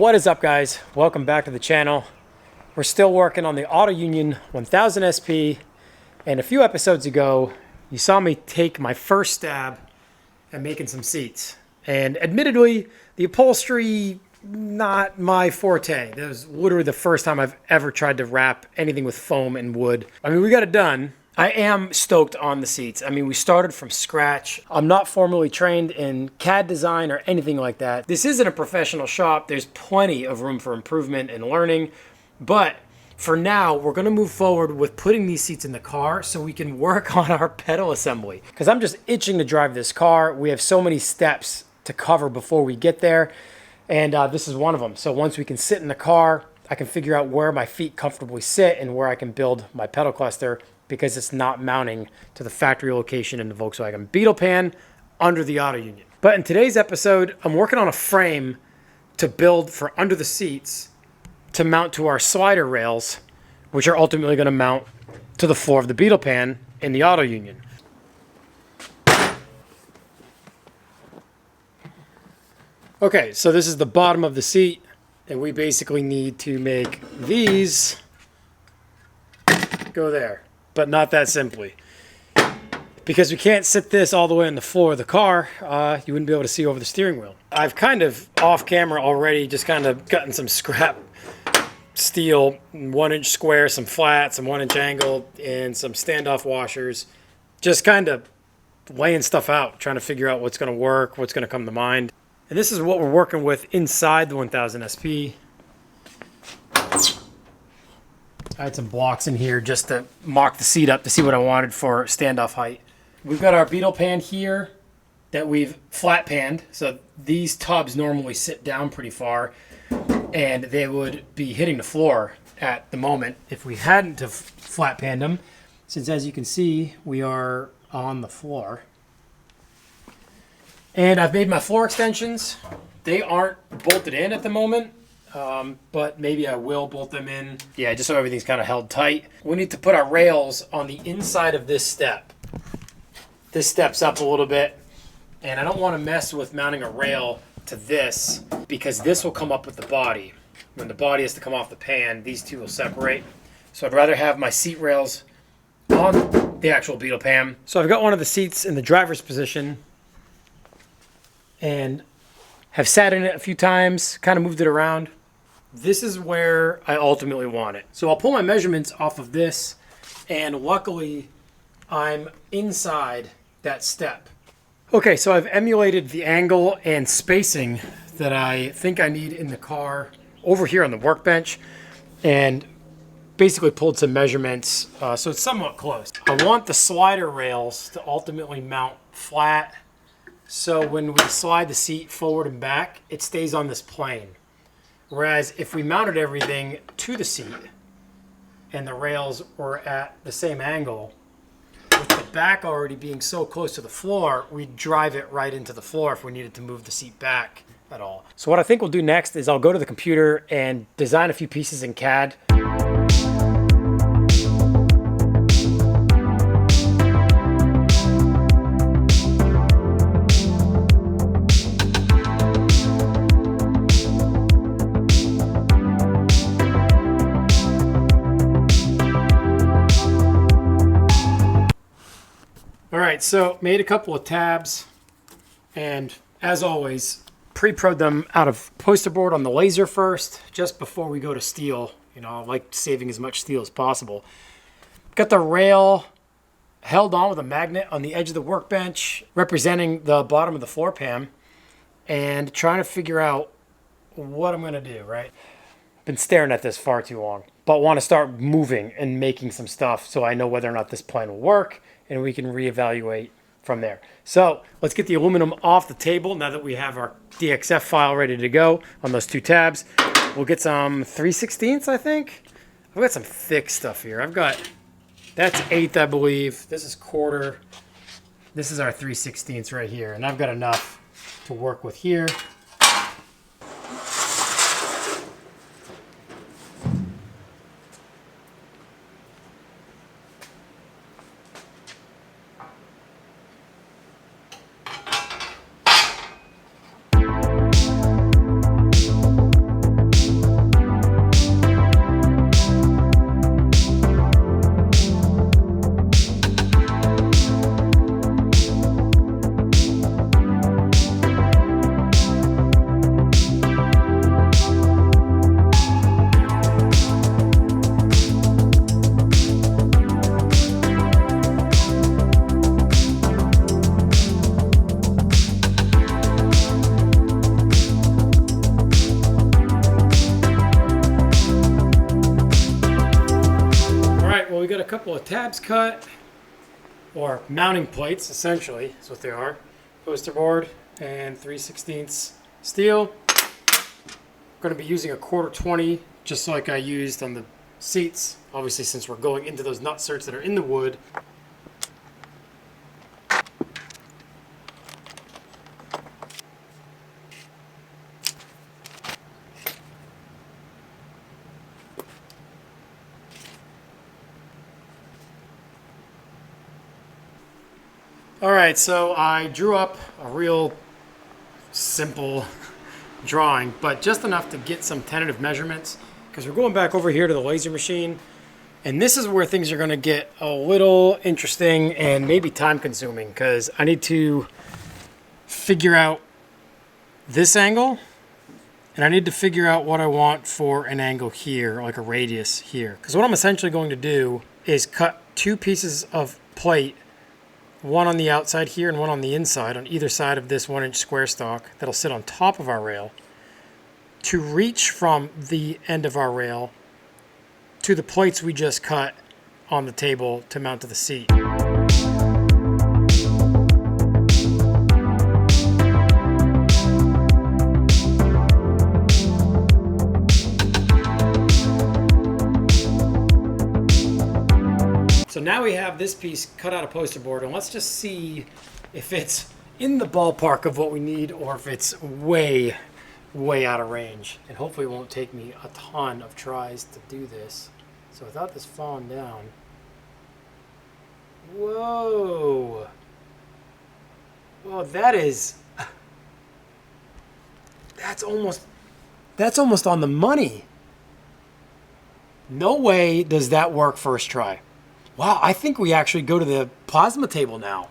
What is up, guys? Welcome back to the channel. We're still working on the Auto Union 1000 SP, and a few episodes ago you saw me take my first stab at making some seats. And admittedly, the upholstery, not my forte. That was literally the first time I've ever tried to wrap anything with foam and wood. I mean, we got it done. I am stoked on the seats. I mean, we started from scratch. I'm not formally trained in CAD design or anything like that. This isn't a professional shop. There's plenty of room for improvement and learning. But for now, we're gonna move forward with putting these seats in the car so we can work on our pedal assembly. Because I'm just itching to drive this car. We have so many steps to cover before we get there. And this is one of them. So once we can sit in the car, I can figure out where my feet comfortably sit and where I can build my pedal cluster, because it's not mounting to the factory location in the Volkswagen Beetle Pan under the Auto Union. But in today's episode, I'm working on a frame to build for under the seats to mount to our slider rails, which are ultimately going to mount to the floor of the Beetle Pan in the Auto Union. Okay, so this is the bottom of the seat, and we basically need to make these go there. But not that simply. Because we can't sit this all the way on the floor of the car, you wouldn't be able to see over the steering wheel. I've kind of, off camera already, just kind of gotten some scrap steel, 1-inch square, some flat, some 1-inch angle, and some standoff washers. Just kind of laying stuff out, trying to figure out what's going to work, what's going to come to mind. And this is what we're working with inside the 1000 SP. I had some blocks in here just to mark the seat up to see what I wanted for standoff height. We've got our Beetle Pan here that we've flat panned. So these tubs normally sit down pretty far and they would be hitting the floor at the moment if we hadn't have flat panned them. Since, as you can see, we are on the floor. And I've made my floor extensions. They aren't bolted in at the moment. But maybe I will bolt them in. Yeah, just so everything's kind of held tight. We need to put our rails on the inside of this step. This steps up a little bit, and I don't want to mess with mounting a rail to this because this will come up with the body. When the body has to come off the pan, these two will separate. So I'd rather have my seat rails on the actual Beetle Pan. So I've got one of the seats in the driver's position and have sat in it a few times, kind of moved it around. This is where I ultimately want it. So I'll pull my measurements off of this, and luckily I'm inside that step. Okay, so I've emulated the angle and spacing that I think I need in the car over here on the workbench, and basically pulled some measurements, so it's somewhat close. I want the slider rails to ultimately mount flat, so when we slide the seat forward and back, it stays on this plane. Whereas if we mounted everything to the seat and the rails were at the same angle, with the back already being so close to the floor, we'd drive it right into the floor if we needed to move the seat back at all. So what I think we'll do next is I'll go to the computer and design a few pieces in CAD. Alright, so made a couple of tabs, and as always, pre-pro'd them out of poster board on the laser first, just before we go to steel. You know, I like saving as much steel as possible. Got the rail held on with a magnet on the edge of the workbench, representing the bottom of the floor pan, and trying to figure out what I'm going to do, right? Been staring at this far too long, but want to start moving and making some stuff so I know whether or not this plan will work, and we can reevaluate from there. So let's get the aluminum off the table now that we have our DXF file ready to go on those two tabs. We'll get some 3/16, I think. I've got some thick stuff here. That's 1/8, I believe. This is 1/4. This is our 3/16 right here, and I've got enough to work with here. couple of tabs cut, or mounting plates, essentially, is what they are. Poster board and 3/16 steel. I'm going to be using a 1/4-20, just like I used on the seats, obviously since we're going into those nutserts that are in the wood. All right, so I drew up a real simple drawing, but just enough to get some tentative measurements, because we're going back over here to the laser machine, and this is where things are going to get a little interesting and maybe time consuming, because I need to figure out this angle, and I need to figure out what I want for an angle here, like a radius here, because what I'm essentially going to do is cut 2 pieces of plate, one on the outside here and one on the inside on either side of this 1-inch square stock that'll sit on top of our rail, to reach from the end of our rail to the plates we just cut on the table to mount to the seat. So now we have this piece cut out of poster board, and let's just see if it's in the ballpark of what we need or if it's way, way out of range. And hopefully it won't take me a ton of tries to do this. So without this falling down. Whoa. Well, that's almost on the money. No way does that work first try. Wow, I think we actually go to the plasma table now.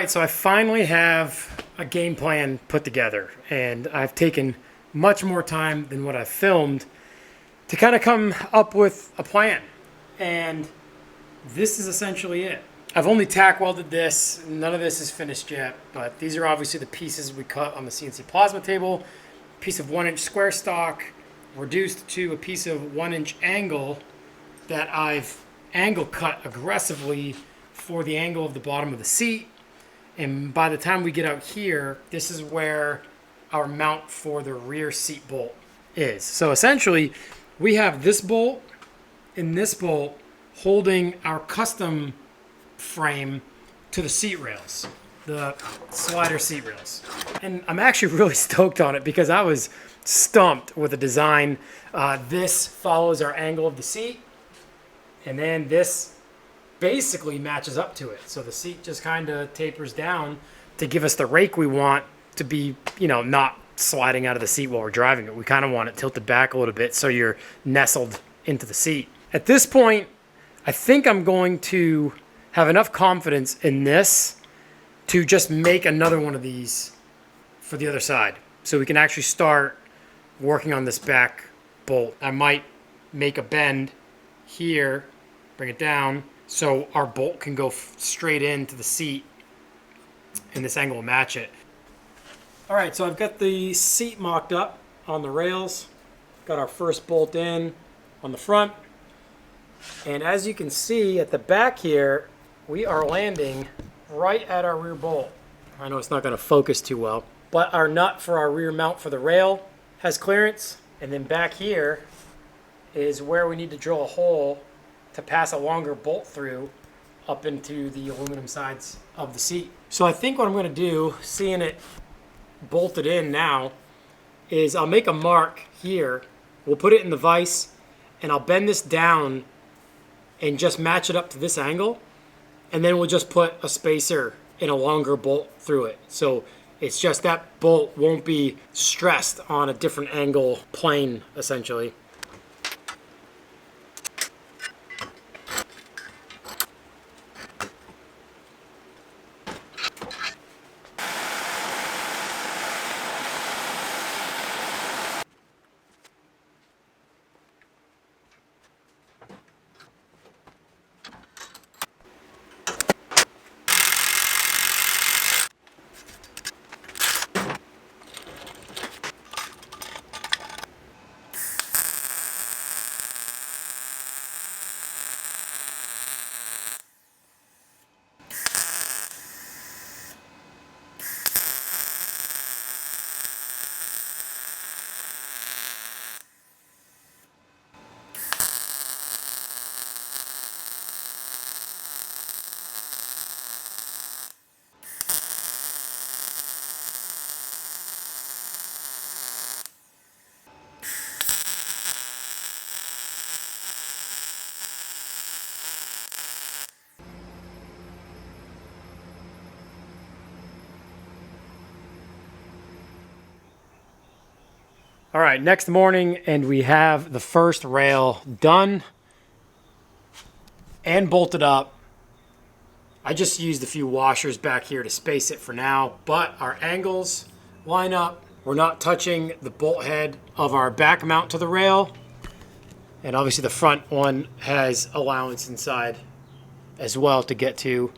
right, so I finally have a game plan put together, and I've taken much more time than what I've filmed to kind of come up with a plan. And this is essentially it. I've only tack welded this. None of this is finished yet, but these are obviously the pieces we cut on the CNC plasma table. A piece of 1-inch square stock reduced to a piece of 1-inch angle that I've angle cut aggressively for the angle of the bottom of the seat. And by the time we get out here, this is where our mount for the rear seat bolt is. So essentially, we have this bolt and this bolt holding our custom frame to the seat rails. the slider seat rails. And I'm actually really stoked on it because I was stumped with the design. This follows our angle of the seat, and then this basically matches up to it. So the seat just kind of tapers down to give us the rake we want to be, you know, not sliding out of the seat while we're driving it. We kind of want it tilted back a little bit so you're nestled into the seat. At this point, I think I'm going to have enough confidence in this to just make another one of these for the other side. So we can actually start working on this back bolt. I might make a bend here, bring it down, so our bolt can go straight into the seat and this angle will match it. All right, so I've got the seat mocked up on the rails. Got our first bolt in on the front. And as you can see at the back here, we are landing right at our rear bolt. I know it's not gonna focus too well, but our nut for our rear mount for the rail has clearance. And then back here is where we need to drill a hole to pass a longer bolt through up into the aluminum sides of the seat. So I think what I'm gonna do, seeing it bolted in now, is I'll make a mark here. We'll put it in the vise and I'll bend this down and just match it up to this angle. And then we'll just put a spacer and a longer bolt through it. So it's just that bolt won't be stressed on a different angle plane, essentially. All right, next morning, and we have the first rail done and bolted up. I just used a few washers back here to space it for now, but our angles line up. We're not touching the bolt head of our back mount to the rail. And obviously the front one has allowance inside as well to get to.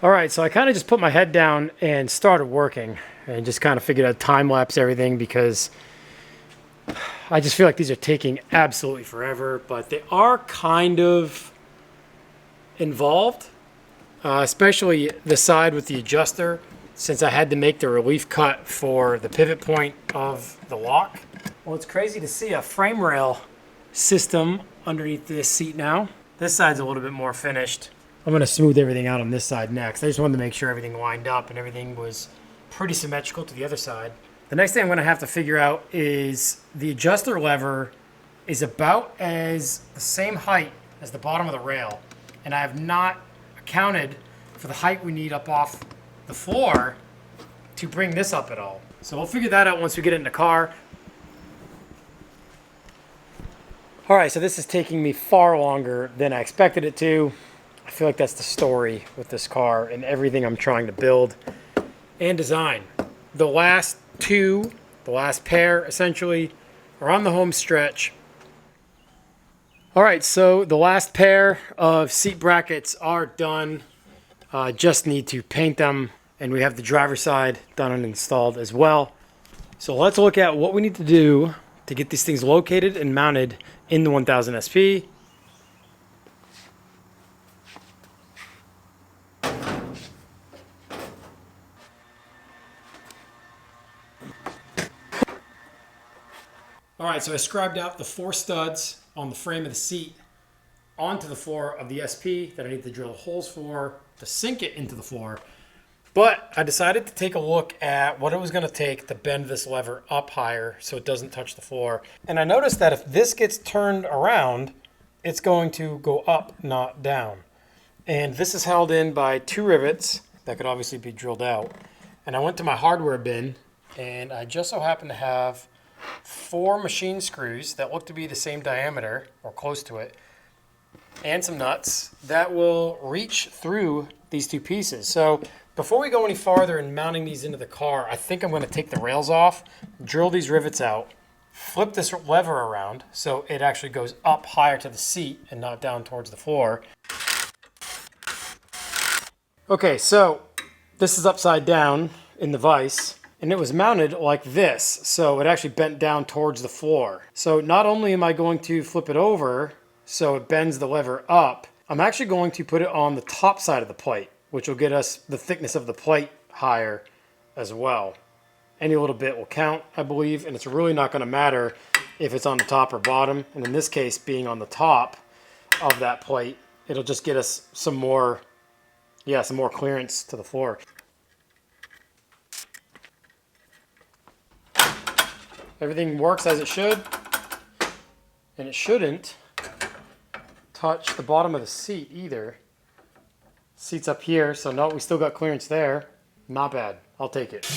All right, so I kind of just put my head down and started working and just kind of figured out time-lapse everything because I just feel like these are taking absolutely forever, but they are kind of involved, especially the side with the adjuster, since I had to make the relief cut for the pivot point of the lock. Well, it's crazy to see a frame rail system underneath this seat now. This side's a little bit more finished. I'm going to smooth everything out on this side next. I just wanted to make sure everything lined up and everything was pretty symmetrical to the other side. The next thing I'm going to have to figure out is the adjuster lever is about as the same height as the bottom of the rail. And I have not accounted for the height we need up off the floor to bring this up at all. So we'll figure that out once we get in the car. All right, so this is taking me far longer than I expected it to. I feel like that's the story with this car and everything I'm trying to build and design. The last pair essentially are on the home stretch. All right, so the last pair of seat brackets are done. Just need to paint them, and we have the driver's side done and installed as well. So let's look at what we need to do to get these things located and mounted in the 1000 SP. All right, so I scribed out the 4 studs on the frame of the seat onto the floor of the SP that I need to drill holes for to sink it into the floor. But I decided to take a look at what it was going to take to bend this lever up higher so it doesn't touch the floor. And I noticed that if this gets turned around, it's going to go up, not down. And this is held in by 2 rivets that could obviously be drilled out. And I went to my hardware bin, and I just so happen to have 4 machine screws that look to be the same diameter or close to it, and some nuts that will reach through these 2 pieces. So before we go any farther in mounting these into the car, I think I'm going to take the rails off, drill these rivets out, flip this lever around so it actually goes up higher to the seat and not down towards the floor. Okay, so this is upside down in the vise, and it was mounted like this, so it actually bent down towards the floor. So not only am I going to flip it over so it bends the lever up, I'm actually going to put it on the top side of the plate, which will get us the thickness of the plate higher as well. Any little bit will count, I believe, and it's really not going to matter if it's on the top or bottom. And in this case, being on the top of that plate, it'll just get us some more clearance to the floor. Everything works as it should, and it shouldn't touch the bottom of the seat either. Seat's up here, so no, we still got clearance there. Not bad. I'll take it.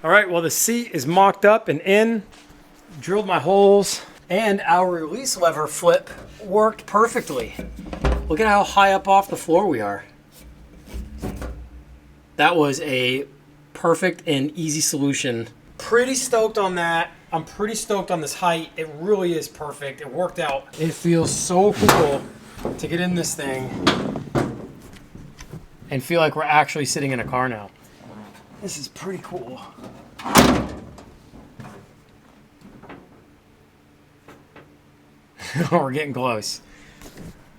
All right, well, the seat is mocked up and in, drilled my holes, and our release lever flip worked perfectly. Look at how high up off the floor we are. That was a perfect and easy solution. Pretty stoked on that. I'm pretty stoked on this height. It really is perfect. It worked out. It feels so cool to get in this thing and feel like we're actually sitting in a car now. This is pretty cool. We're getting close.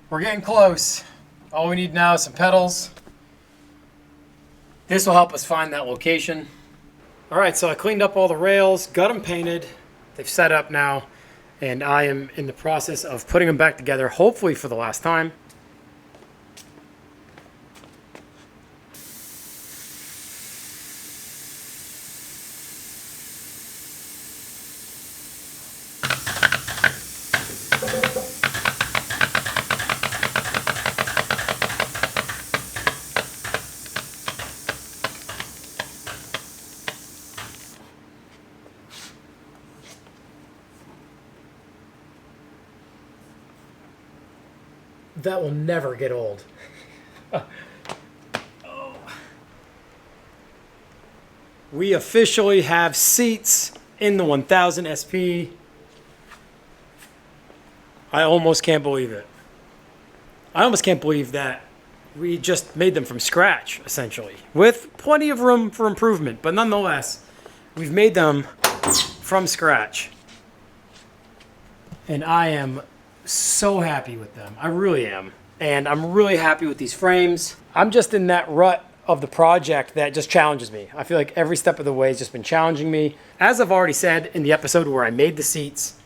We're getting close. All we need now is some pedals. This will help us find that location. All right, so I cleaned up all the rails, got them painted. They've set up now, and I am in the process of putting them back together, hopefully for the last time. that will never get old. We officially have seats in the 1000 SP. I almost can't believe it. I almost can't believe that we just made them from scratch, essentially, with plenty of room for improvement. But nonetheless, we've made them from scratch. And I am so happy with them. I really am. And I'm really happy with these frames. I'm just in that rut of the project that just challenges me. I feel like every step of the way has just been challenging me. As I've already said in the episode where I made the seats,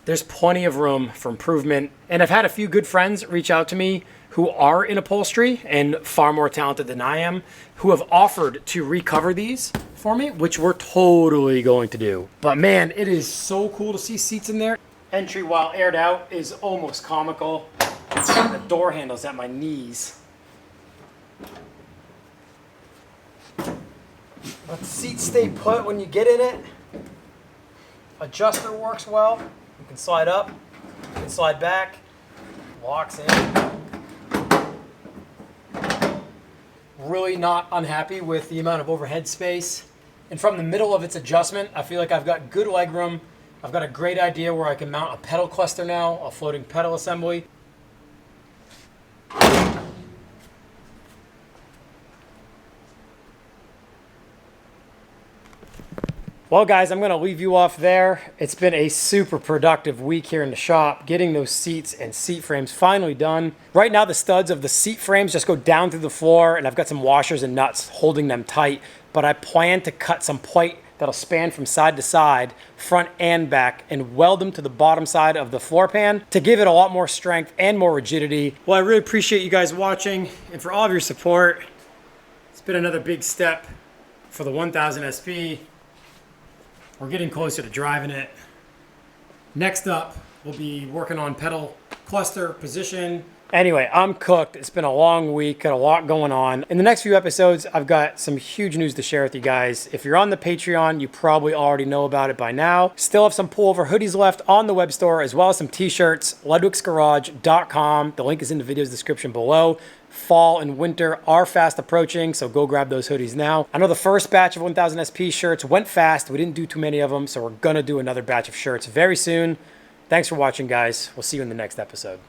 there's plenty of room for improvement. And I've had a few good friends reach out to me who are in upholstery and far more talented than I am, who have offered to recover these for me, which we're totally going to do. But man, it is so cool to see seats in there. Entry while aired out is almost comical. The door handle's at my knees. Let the seat stay put when you get in it. Adjuster works well. You can slide up, you can slide back, locks in. Really not unhappy with the amount of overhead space. And from the middle of its adjustment, I feel like I've got good leg room. I've got a great idea where I can mount a pedal cluster now, a floating pedal assembly. Well guys, I'm gonna leave you off there. It's been a super productive week here in the shop, getting those seats and seat frames finally done. Right now the studs of the seat frames just go down through the floor, and I've got some washers and nuts holding them tight, but I plan to cut some plate that'll span from side to side, front and back, and weld them to the bottom side of the floor pan to give it a lot more strength and more rigidity. Well, I really appreciate you guys watching and for all of your support. It's been another big step for the 1000 SP. We're getting closer to driving it. Next up, we'll be working on pedal cluster position. Anyway, I'm cooked. It's been a long week, got a lot going on. In the next few episodes, I've got some huge news to share with you guys. If you're on the Patreon, you probably already know about it by now. Still have some pullover hoodies left on the web store, as well as some t-shirts, ludwicksgarage.com. The link is in the video's description below. Fall and winter are fast approaching, so go grab those hoodies now. I know the first batch of 1000 SP shirts went fast. We didn't do too many of them, so we're gonna do another batch of shirts very soon. Thanks for watching, guys. We'll see you in the next episode.